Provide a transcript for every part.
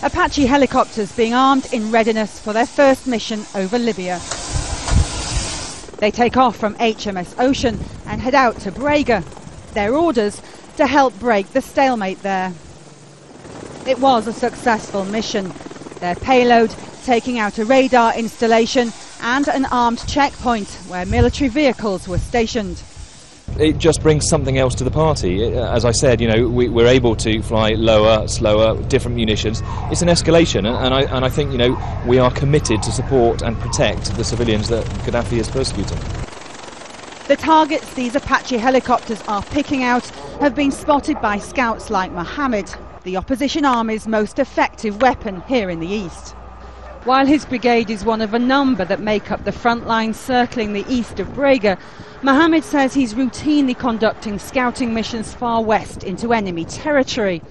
Apache helicopters being armed in readiness for their first mission over Libya. They take off from HMS Ocean and head out to Braga. Their orders to help break the stalemate there. It was a successful mission. Their payload taking out a radar installation and an armed checkpoint where military vehicles were stationed. It just brings something else to the party. As I said, you know, we're able to fly lower, slower, different munitions. It's an escalation, and I think, you know, we are committed to support and protect the civilians that Gaddafi is persecuting. The targets these Apache helicopters are picking out have been spotted by scouts like Mohammed, the opposition army's most effective weapon here in the east. While his brigade is one of a number that make up the front line circling the east of Braga, Mohammed says he's routinely conducting scouting missions far west into enemy territory.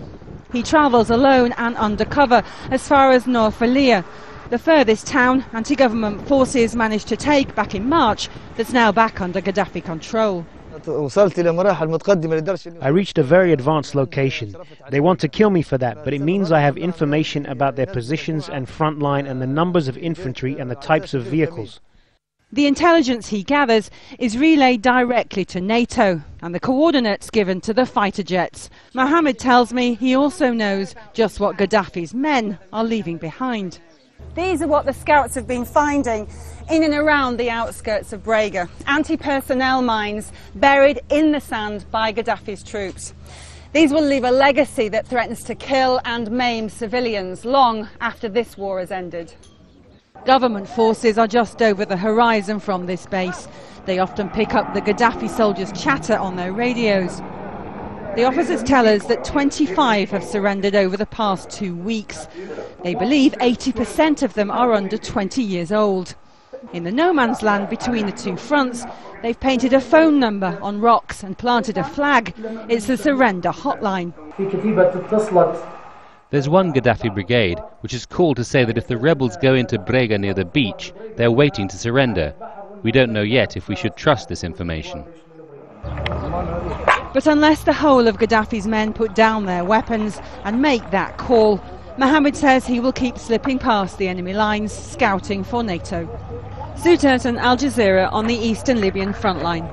He travels alone and undercover as far as Norfollia, the furthest town anti-government forces managed to take back in March that's now back under Gaddafi control. I reached a very advanced location. They want to kill me for that, but it means I have information about their positions and front line and the numbers of infantry and the types of vehicles. The intelligence he gathers is relayed directly to NATO and the coordinates given to the fighter jets. Mohammed tells me he also knows just what Gaddafi's men are leaving behind. These are what the scouts have been finding in and around the outskirts of Braga. Anti-personnel mines buried in the sand by Gaddafi's troops. These will leave a legacy that threatens to kill and maim civilians long after this war has ended. Government forces are just over the horizon from this base. They often pick up the Gaddafi soldiers' chatter on their radios. The officers tell us that 25 have surrendered over the past 2 weeks. They believe 80% of them are under 20 years old. In the no man's land between the two fronts, they've painted a phone number on rocks and planted a flag. It's a surrender hotline. There's one Gaddafi brigade which is called to say that if the rebels go into Braga near the beach, they're waiting to surrender. We don't know yet if we should trust this information. But unless the whole of Gaddafi's men put down their weapons and make that call, Mohammed says he will keep slipping past the enemy lines, scouting for NATO. Sue Turton, Al Jazeera on the eastern Libyan front line.